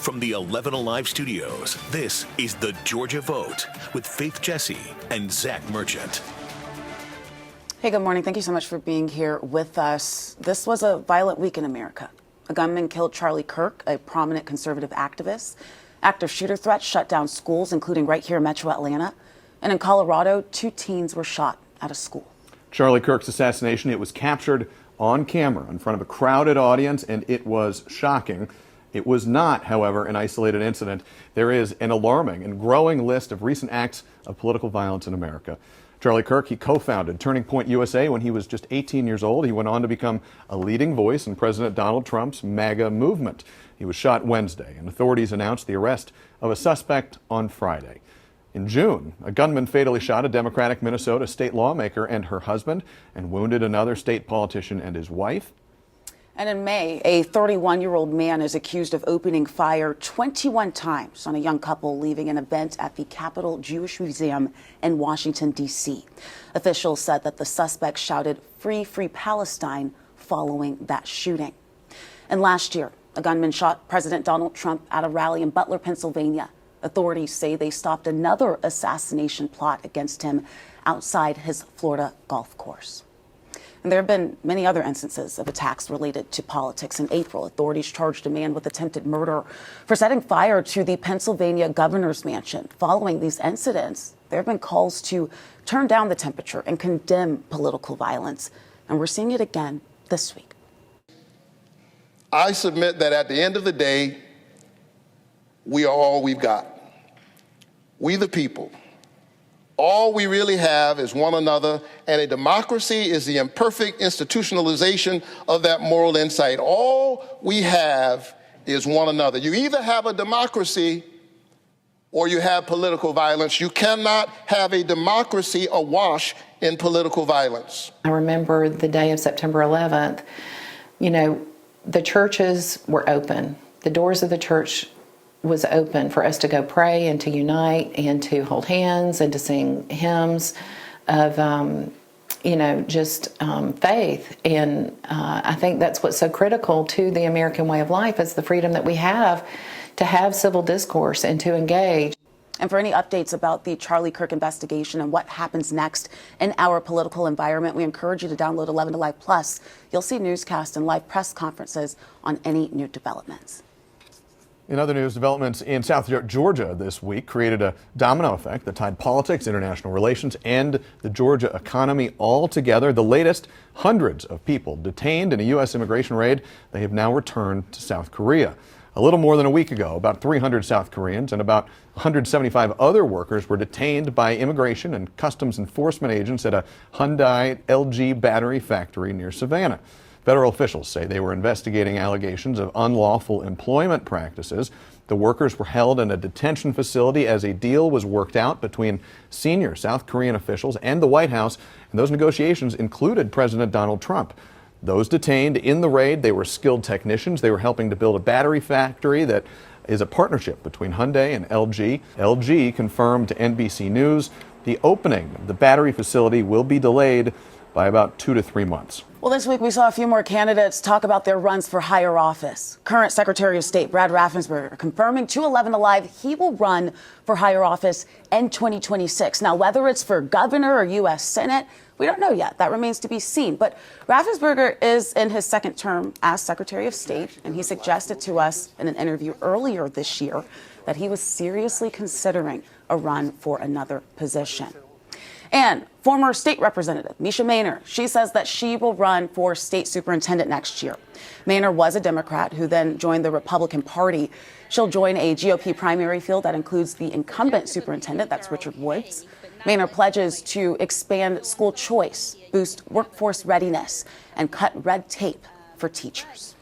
From the 11 Alive studios, this is The Georgia Vote with Faith Jesse and Zach Merchant. Hey, good morning. Thank you so much for being here with us. This was a violent week in America. A gunman killed Charlie Kirk, a prominent conservative activist. Active shooter threats shut down schools, including right here in Metro Atlanta. And in Colorado, 2 teens were shot at a school. Charlie Kirk's assassination, it was captured on camera in front of a crowded audience, and it was shocking. It was not, however, an isolated incident. There is an alarming and growing list of recent acts of political violence in America. Charlie Kirk, he co-founded Turning Point USA when he was just 18 years old. He went on to become a leading voice in President Donald Trump's MAGA movement. He was shot Wednesday, and authorities announced the arrest of a suspect on Friday. In June, a gunman fatally shot a Democratic Minnesota state lawmaker and her husband and wounded another state politician and his wife. And in May, a 31-year-old man is accused of opening fire 21 times on a young couple leaving an event at the Capitol Jewish Museum in Washington, D.C. Officials said that the suspect shouted, "Free, free Palestine," following that shooting. And last year, a gunman shot President Donald Trump at a rally in Butler, Pennsylvania. Authorities say they stopped another assassination plot against him outside his Florida golf course. And there have been many other instances of attacks related to politics. In April, authorities charged a man with attempted murder for setting fire to the Pennsylvania governor's mansion. Following these incidents, there have been calls to turn down the temperature and condemn political violence. And we're seeing it again this week. I submit that at the end of the day, we are all we've got. We the people. All we really have is one another, and a democracy is the imperfect institutionalization of that moral insight. All we have is one another. You either have a democracy or you have political violence. You cannot have a democracy awash in political violence. I remember the day of September 11th, the churches were open. The doors of the church was open for us to go pray and to unite and to hold hands and to sing hymns of, faith. And I think that's what's so critical to the American way of life is the freedom that we have to have civil discourse and to engage. And for any updates about the Charlie Kirk investigation and what happens next in our political environment, we encourage you to download 11 Alive Plus. You'll see newscasts and live press conferences on any new developments. In other news, developments in South Georgia this week created a domino effect that tied politics, international relations, and the Georgia economy all together. The latest, hundreds of people detained in a U.S. immigration raid. They have now returned to South Korea. A little more than a week ago, about 300 South Koreans and about 175 other workers were detained by immigration and customs enforcement agents at a Hyundai LG battery factory near Savannah. Federal officials say they were investigating allegations of unlawful employment practices. The workers were held in a detention facility as a deal was worked out between senior South Korean officials and the White House, and those negotiations included President Donald Trump. Those detained in the raid, they were skilled technicians. They were helping to build a battery factory that is a partnership between Hyundai and LG. LG confirmed to NBC News the opening of the battery facility will be delayed by about 2 to 3 months. Well, this week we saw a few more candidates talk about their runs for higher office. Current Secretary of State Brad Raffensperger confirming to 11 Alive he will run for higher office in 2026. Now, whether it's for governor or U.S. Senate, we don't know yet. That remains to be seen. But Raffensperger is in his second term as Secretary of State, and he suggested to us in an interview earlier this year that he was seriously considering a run for another position. And former state representative Misha Maynor, she says that she will run for state superintendent next year. Maynor was a Democrat who then joined the Republican Party. She'll join a GOP primary field that includes the incumbent superintendent, that's Richard Woods. Maynor pledges to expand school choice, boost workforce readiness, and cut red tape for teachers.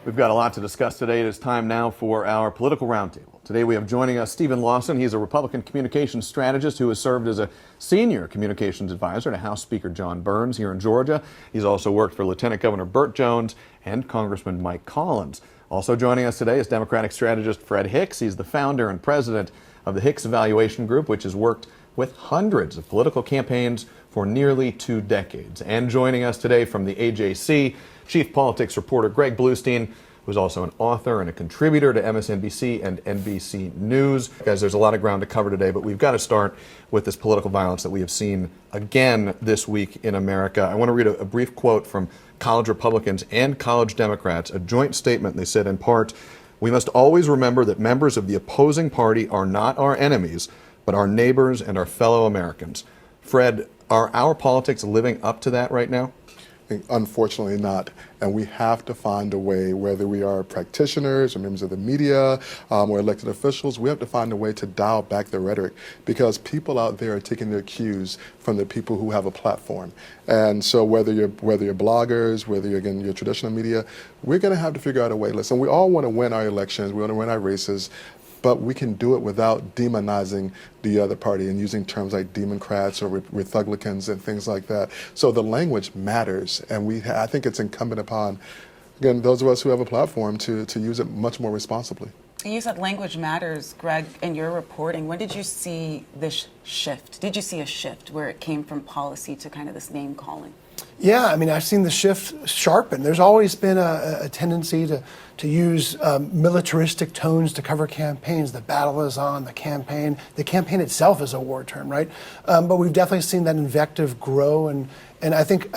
We've got a lot to discuss today. It is time now for our political roundtable. Today we have joining us Stephen Lawson. He's a Republican communications strategist who has served as a senior communications advisor to House Speaker John Burns here in Georgia. He's also worked for Lieutenant Governor Burt Jones and Congressman Mike Collins. Also joining us today is Democratic strategist Fred Hicks. He's the founder and president of the Hicks Evaluation Group, which has worked with hundreds of political campaigns for nearly 2 decades. And joining us today from the AJC, Chief Politics reporter Greg Bluestein. who's also an author and a contributor to MSNBC and NBC News. Guys, there's a lot of ground to cover today, but we've got to start with this political violence that we have seen again this week in America. I want to read a brief quote from college Republicans and college Democrats, a joint statement. They said, in part, "We must always remember that members of the opposing party are not our enemies, but our neighbors and our fellow Americans." Fred, are our politics living up to that right now? Unfortunately not. And we have to find a way, whether we are practitioners or members of the media or elected officials, we have to find a way to dial back the rhetoric, because people out there are taking their cues from the people who have a platform. And so whether you're bloggers, whether you're, again, your traditional media, we're going to have to figure out a way. Listen, we all want to win our elections, we want to win our races, but we can do it without demonizing the other party and using terms like Democrats or Republicans and things like that. So the language matters, and I think it's incumbent upon, again, those of us who have a platform to use it much more responsibly. You said language matters, Greg, in your reporting. When did you see this shift? Did you see a shift where it came from policy to kind of this name calling? Yeah, I mean, I've seen the shift sharpen. There's always been a tendency to use militaristic tones to cover campaigns. The battle is on, the campaign itself is a war term, right? But we've definitely seen that invective grow, and I think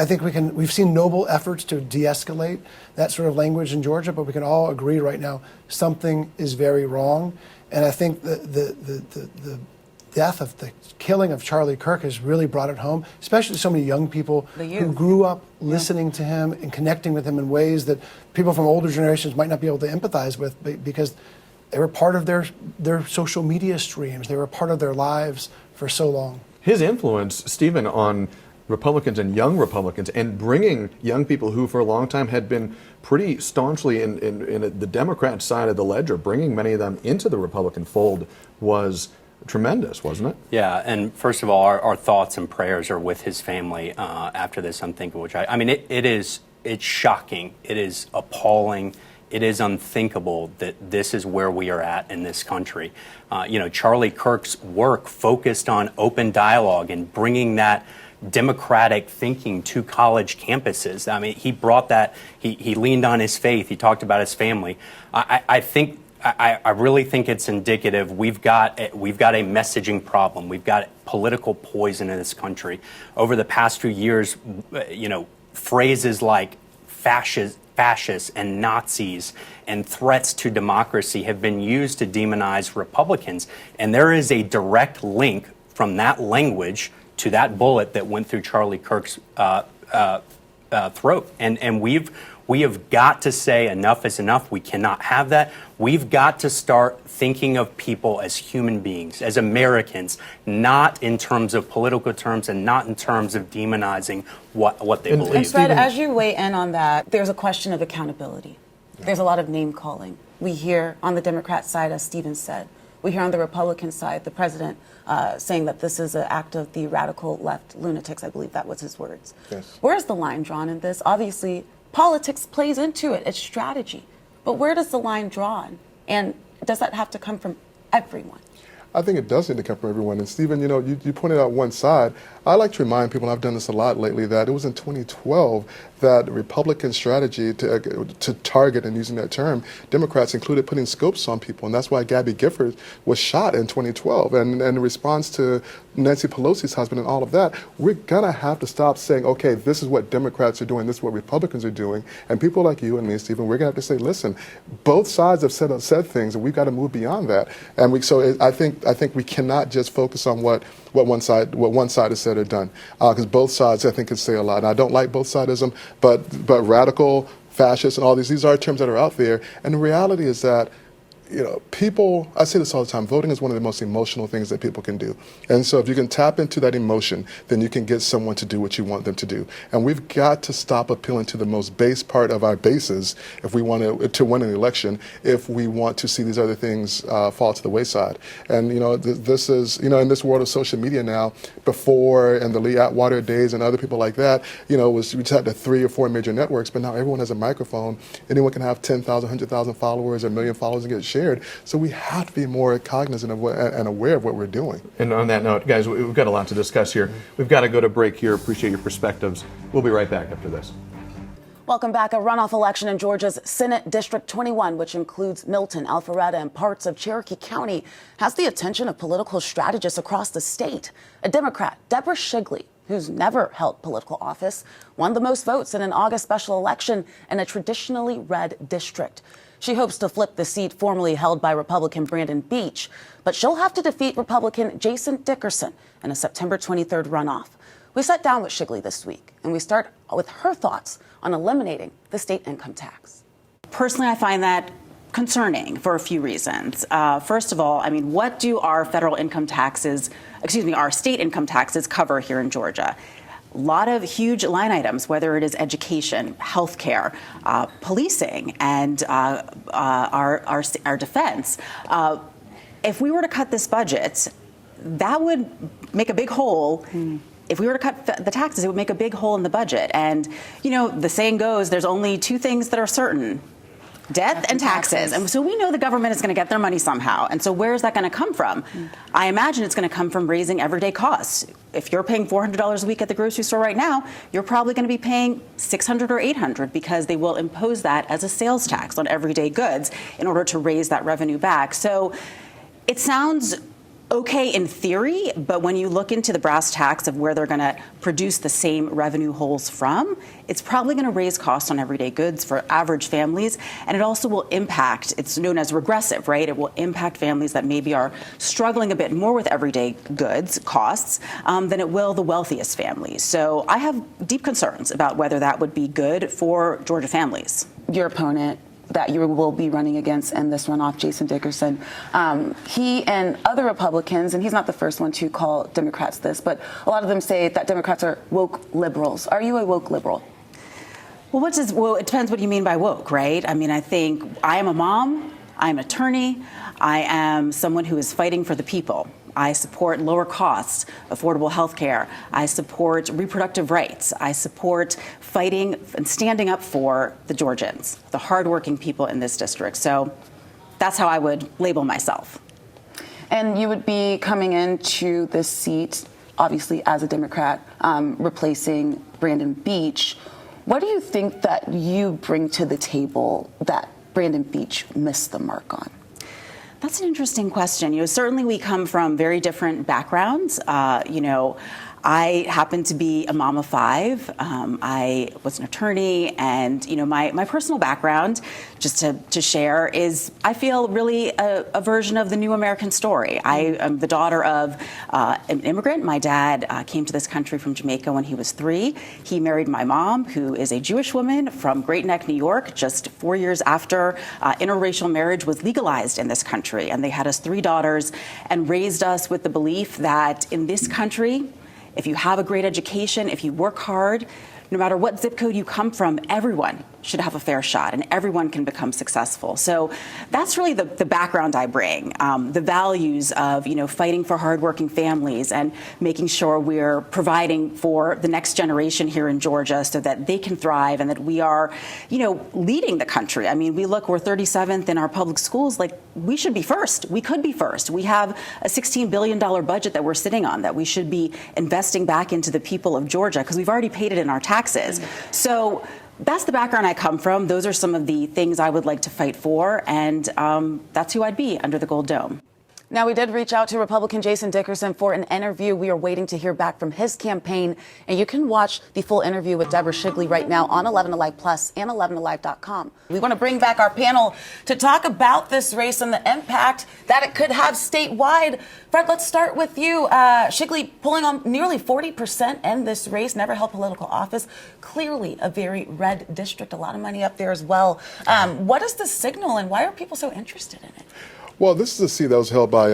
we've seen noble efforts to de-escalate that sort of language in Georgia, but we can all agree right now something is very wrong. And I think the death of the killing of Charlie Kirk has really brought it home, especially so many young people who grew up listening to him and connecting with him in ways that people from older generations might not be able to empathize with, because they were part of their social media streams. They were part of their lives for so long. His influence, Stephen, on Republicans and young Republicans, and bringing young people who for a long time had been pretty staunchly in the Democrat side of the ledger, bringing many of them into the Republican fold was tremendous, wasn't it? Yeah, and first of all, our thoughts and prayers are with his family after this unthinkable. Which I mean, it's shocking, it is appalling, it is unthinkable that this is where we are at in this country. Charlie Kirk's work focused on open dialogue and bringing that democratic thinking to college campuses. I mean, he brought that. He leaned on his faith. He talked about his family. I really think it's indicative. We've got a messaging problem. We've got political poison in this country. Over the past few years, phrases like fascists and Nazis and threats to democracy have been used to demonize Republicans. And there is a direct link from that language to that bullet that went through Charlie Kirk's throat. And we have got to say enough is enough. We cannot have that. We've got to start thinking of people as human beings, as Americans, not in terms of political terms and not in terms of demonizing what they believe. And Fred, as you weigh in on that, there's a question of accountability. There's a lot of name calling. We hear on the Democrat side, as Stephen said, we hear on the Republican side, the president saying that this is an act of the radical left lunatics. I believe that was his words. Yes. Where's the line drawn in this? Obviously, politics plays into it. It's strategy. But where does the line draw? And does that have to come from everyone? I think it does need to come from everyone. And Stephen, you pointed out one side. I like to remind people, and I've done this a lot lately, that it was in 2012 that Republican strategy to target, and using that term, Democrats included putting scopes on people. And that's why Gabby Giffords was shot in 2012. And in response to Nancy Pelosi's husband and all of that, we're going to have to stop saying, okay, this is what Democrats are doing, this is what Republicans are doing. And people like you and me, Stephen, we're going to have to say, listen, both sides have said things, and we've got to move beyond that. And I think we cannot just focus on what one side has said or done, because both sides, I think, can say a lot. And I don't like both sidism, but radical, fascist, and all these are terms that are out there. And the reality is that, people, I say this all the time, voting is one of the most emotional things that people can do. And so if you can tap into that emotion, then you can get someone to do what you want them to do. And we've got to stop appealing to the most base part of our bases if we want to win an election, if we want to see these other things fall to the wayside. And, this is, in this world of social media now, before and the Lee Atwater days and other people like that, we just had the 3 or 4 major networks, but now everyone has a microphone. Anyone can have 10,000, 100,000 followers or 1 million followers and get shared. So we have to be more cognizant of and aware of what we're doing. And on that note, guys, we've got a lot to discuss here. We've got to go to break here. Appreciate your perspectives. We'll be right back after this. Welcome back. A runoff election in Georgia's Senate District 21, which includes Milton, Alpharetta, and parts of Cherokee County, has the attention of political strategists across the state. A Democrat, Deborah Shigley, who's never held political office, won the most votes in an August special election in a traditionally red district. She hopes to flip the seat formerly held by Republican Brandon Beach, but she'll have to defeat Republican Jason Dickerson in a September 23rd runoff. We sat down with Shigley this week, and we start with her thoughts on eliminating the state income tax. Personally, I find that concerning for a few reasons. First of all, I mean, what do our federal income taxes, our state income taxes cover here in Georgia? A lot of huge line items, whether it is education, healthcare, policing, and our defense. If we were to cut this budget, that would make a big hole. If we were to cut the taxes, it would make a big hole in the budget. And, you know, the saying goes, there's only two things that are certain: death and taxes. And so we know the government is going to get their money somehow. And so where is that going to come from? I imagine it's going to come from raising everyday costs. If you're paying $400 a week at the grocery store right now, you're probably going to be paying $600 or $800 because they will impose that as a sales tax on everyday goods in order to raise that revenue back. So it sounds okay in theory, but when you look into the brass tacks of where they're going to produce the same revenue holes from, it's probably going to raise costs on everyday goods for average families, and it also will impact, it's known as regressive, right? It will impact families that maybe are struggling a bit more with everyday goods costs than it will the wealthiest families. So I have deep concerns about whether that would be good for Georgia families. Your opponent that you will be running against in this runoff, Jason Dickerson, he and other Republicans, and he's not the first one to call Democrats this, but a lot of them say that Democrats are woke liberals. Are you a woke liberal? Well, it depends what you mean by woke, right? I mean, I think I am a mom, I'm an attorney, I am someone who is fighting for the people. I support lower costs, affordable health care. I support reproductive rights. I support fighting and standing up for the Georgians, the hardworking people in this district. So that's how I would label myself. And you would be coming into this seat, obviously, as a Democrat, replacing Brandon Beach. What do you think that you bring to the table that Brandon Beach missed the mark on? That's an interesting question. You know, certainly we come from very different backgrounds. I happen to be a mom of five. I was an attorney, and my personal background, just to share, is I feel really a version of the new American story. I am the daughter of an immigrant. My dad came to this country from Jamaica when he was 3. He married my mom, who is a Jewish woman from Great Neck, New York, just 4 years after interracial marriage was legalized in this country. And they had us 3 daughters and raised us with the belief that in this country, if you have a great education, if you work hard, no matter what zip code you come from, everyone should have a fair shot and everyone can become successful. So that's really the background I bring, the values of, fighting for hardworking families and making sure we're providing for the next generation here in Georgia so that they can thrive and that we are, leading the country. I mean, we're 37th in our public schools. Like, we should be first. We could be first. We have a $16 billion budget that we're sitting on that we should be investing back into the people of Georgia because we've already paid it in our taxes. So that's the background I come from. Those are some of the things I would like to fight for, and that's who I'd be under the Gold Dome. Now, we did reach out to Republican Jason Dickerson for an interview. We are waiting to hear back from his campaign, and you can watch the full interview with Deborah Shigley right now on 11 Alive Plus and 11alive.com. We want to bring back our panel to talk about this race and the impact that it could have statewide. Fred, let's start with you. Shigley pulling on nearly 40% in this race, never held political office. Clearly a very red district, a lot of money up there as well. What is the signal, and why are people so interested in it? Well, this is a seat that was held by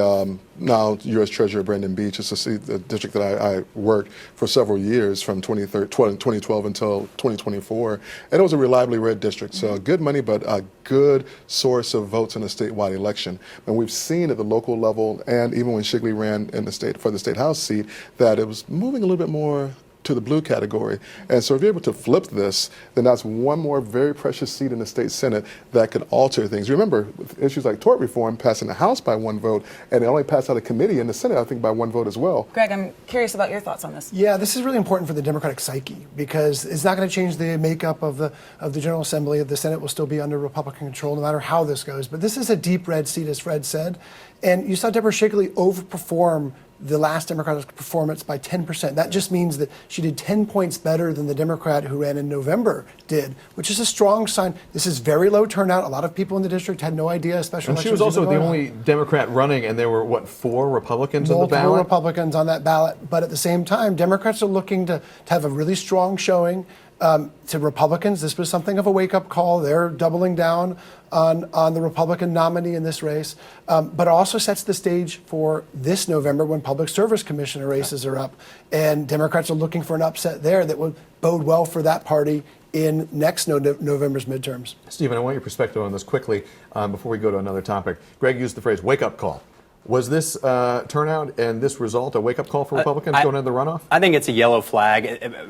now U.S. Treasurer Brandon Beach. It's a seat, the district that I worked for several years, from 2012 until 2024. And it was a reliably red district. So good money, but a good source of votes in a statewide election. And we've seen at the local level, and even when Shigley ran in the state for the state house seat, that it was moving a little bit more to the blue category. And so if you're able to flip this, then that's one more very precious seat in the state Senate that can alter things. Remember, issues like tort reform passed in the House by 1 vote, and it only passed out of committee in the Senate, I think, by 1 vote as well. Greg, I'm curious about your thoughts on this. Yeah, this is really important for the Democratic psyche because it's not going to change the makeup of the General Assembly. The Senate will still be under Republican control no matter how this goes. But this is a deep red seat, as Fred said. And you saw Deborah Shigley overperform the last Democratic performance by 10%. That just means that she did 10 points better than the Democrat who ran in November did, which is a strong sign. This is very low turnout. A lot of people in the district had no idea, especially. And she was also the only Democrat running, and there were, what, 4 Republicans on the ballot? Multiple Republicans on that ballot. But at the same time, Democrats are looking to have a really strong showing. To Republicans, this was something of a wake-up call. They're doubling down on the Republican nominee in this race. But it also sets the stage for this November when Public Service Commissioner races are up. And Democrats are looking for an upset there that would bode well for that party in next November's midterms. Stephen, I want your perspective on this quickly before we go to another topic. Greg used the phrase wake-up call. Was this turnout and this result a wake-up call for Republicans going into the runoff? I think it's a yellow flag.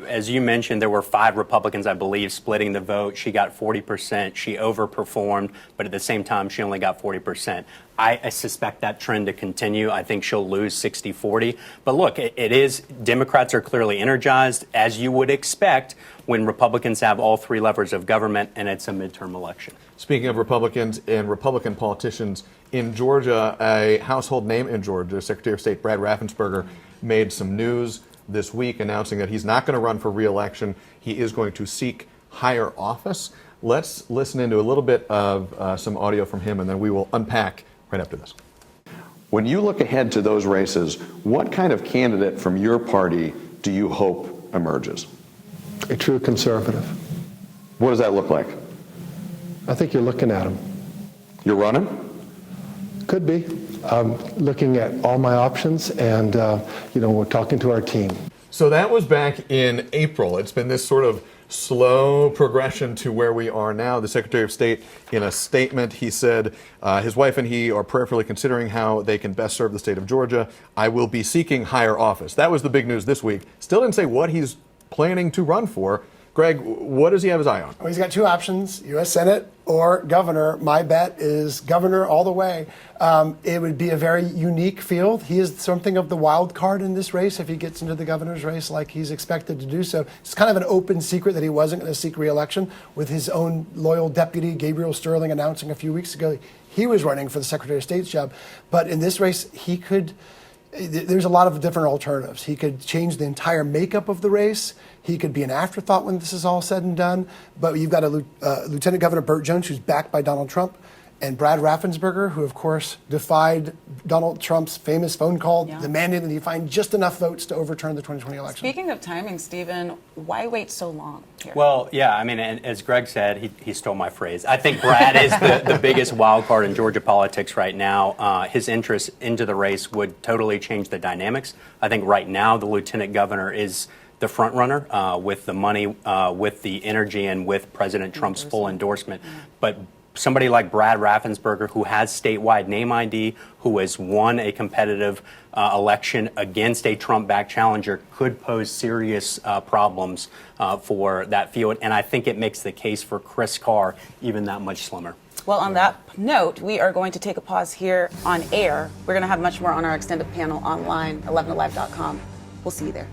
As you mentioned, there were 5 Republicans, I believe, splitting the vote. She got 40%. She overperformed, but at the same time, she only got 40%. I suspect that trend to continue. I think she'll lose 60-40. But look, it is, Democrats are clearly energized, as you would expect, when Republicans have all 3 levers of government and it's a midterm election. Speaking of Republicans and Republican politicians, in Georgia, a household name in Georgia, Secretary of State Brad Raffensperger, made some news this week announcing that he's not going to run for re-election. He is going to seek higher office. Let's listen into a little bit of some audio from him, and then we will unpack right after this. When you look ahead to those races, what kind of candidate from your party do you hope emerges? A true conservative. What does that look like? I think you're looking at him. You're running? Could be. I'm looking at all my options, and we're talking to our team. So that was back in April. It's been this sort of slow progression to where we are now. The Secretary of State, in a statement, he said his wife and he are prayerfully considering how they can best serve the state of Georgia. I will be seeking higher office. That was the big news this week. Still didn't say what he's planning to run for. Greg, what does he have his eye on? Well, he's got 2 options, U.S. Senate or governor. My bet is governor all the way. It would be a very unique field. He is something of the wild card in this race if he gets into the governor's race like he's expected to do so. It's kind of an open secret that he wasn't going to seek re-election, with his own loyal deputy, Gabriel Sterling, announcing a few weeks ago he was running for the Secretary of State's job. But in this race, there's a lot of different alternatives. He could change the entire makeup of the race. He could be an afterthought when this is all said and done. But you've got a Lieutenant Governor Burt Jones, who's backed by Donald Trump, and Brad Raffensperger, who, of course, defied Donald Trump's famous phone call, demanding that he find just enough votes to overturn the 2020 election. Speaking of timing, Stephen, why wait so long here? Well, yeah, I mean, and as Greg said, he stole my phrase. I think Brad is the biggest wild card in Georgia politics right now. His interest into the race would totally change the dynamics. I think right now the lieutenant governor is the front runner with the money, with the energy, and with President Trump's full endorsement. But somebody like Brad Raffensperger, who has statewide name ID, who has won a competitive election against a Trump-backed challenger, could pose serious problems for that field. And I think it makes the case for Chris Carr even that much slimmer. Well, on that note, we are going to take a pause here on air. We're going to have much more on our extended panel online, 11alive.com. We'll see you there.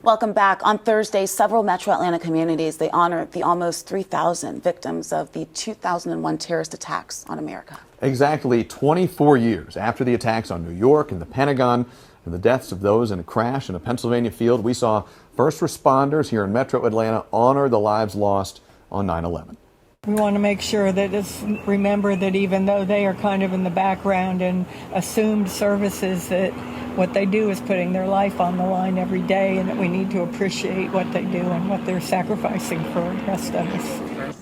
Welcome back. On Thursday, several Metro Atlanta communities, they honored the almost 3,000 victims of the 2001 terrorist attacks on America. Exactly 24 years after the attacks on New York and the Pentagon and the deaths of those in a crash in a Pennsylvania field, we saw first responders here in Metro Atlanta honor the lives lost on 9/11. We want to make sure that it's remember that even though they are kind of in the background and assumed services, that what they do is putting their life on the line every day, and that we need to appreciate what they do and what they're sacrificing for the rest of us.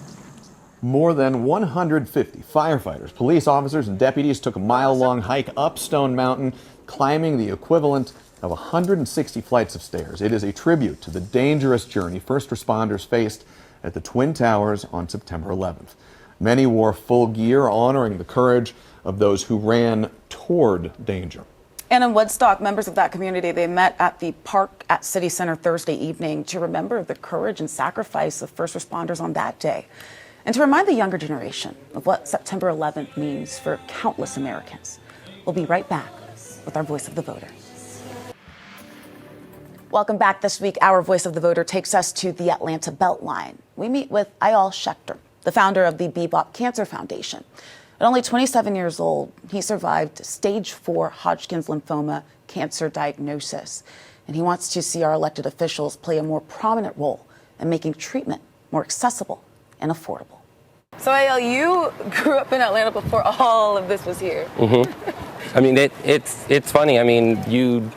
More than 150 firefighters, police officers, and deputies took a mile-long hike up Stone Mountain, climbing the equivalent of 160 flights of stairs. It is a tribute to the dangerous journey first responders faced at the Twin Towers on September 11th. Many wore full gear, honoring the courage of those who ran toward danger. And in Woodstock, members of that community, they met at the park at City Center Thursday evening to remember the courage and sacrifice of first responders on that day, and to remind the younger generation of what September 11th means for countless Americans. We'll be right back with our Voice of the Voter. Welcome back. This week, our Voice of the Voter takes us to the Atlanta Beltline. We meet with Eyal Schechter, the founder of the Bebop Cancer Foundation. At only 27 years old, he survived stage 4 Hodgkin's lymphoma cancer diagnosis. And he wants to see our elected officials play a more prominent role in making treatment more accessible and affordable. So, Eyal, you grew up in Atlanta before all of this was here. Mm-hmm. I mean, it's funny. I mean, you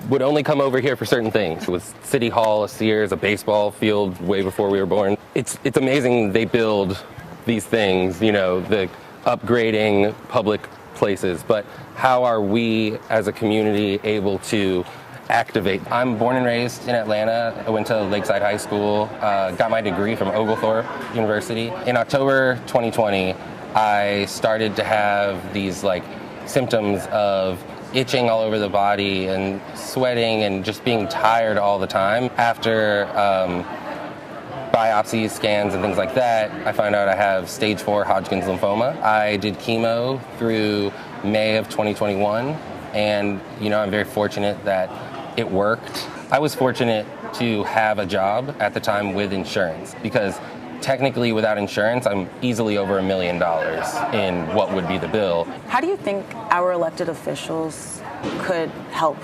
would only come over here for certain things. It was City Hall, a Sears, a baseball field way before we were born. It's amazing they build these things, you know, the upgrading public places, but how are we as a community able to activate? I'm born and raised in Atlanta. I went to Lakeside High School, got my degree from Oglethorpe University. In October 2020, I started to have these symptoms of itching all over the body and sweating and just being tired all the time. After biopsies, scans, and things like that, I found out I have stage 4 Hodgkin's lymphoma. I did chemo through May of 2021, and I'm very fortunate that it worked. I was fortunate to have a job at the time with insurance, because technically without insurance, I'm easily over $1 million in what would be the bill. How do you think our elected officials could help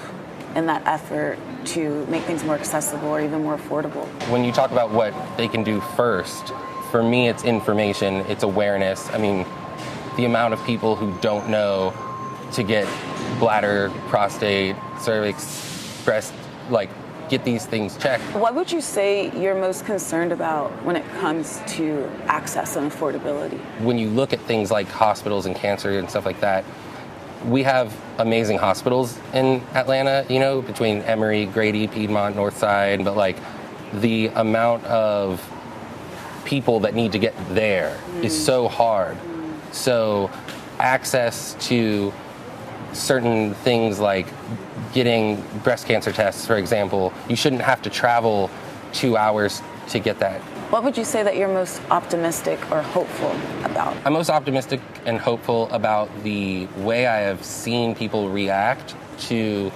in that effort to make things more accessible or even more affordable? When you talk about what they can do first, for me it's information, it's awareness. I mean, the amount of people who don't know to get bladder, prostate, cervix, breast, get these things checked. What would you say you're most concerned about when it comes to access and affordability? When you look at things like hospitals and cancer and stuff like that, we have amazing hospitals in Atlanta, between Emory, Grady, Piedmont, Northside, but the amount of people that need to get there is so hard. So access to certain things like getting breast cancer tests, for example, you shouldn't have to travel 2 hours to get that. What would you say that you're most optimistic or hopeful about? I'm most optimistic and hopeful about the way I have seen people react to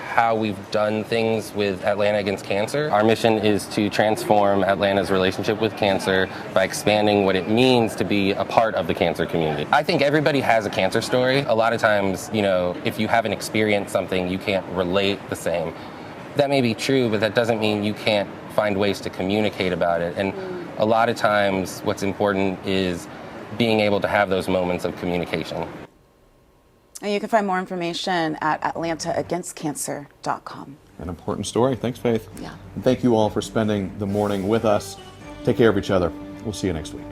how we've done things with Atlanta Against Cancer. Our mission is to transform Atlanta's relationship with cancer by expanding what it means to be a part of the cancer community. I think everybody has a cancer story. A lot of times, if you haven't experienced something, you can't relate the same. That may be true, but that doesn't mean you can't find ways to communicate about it. And a lot of times what's important is being able to have those moments of communication. And you can find more information at atlantaagainstcancer.com. An important story. Thanks, Faith. Yeah. And thank you all for spending the morning with us. Take care of each other. We'll see you next week.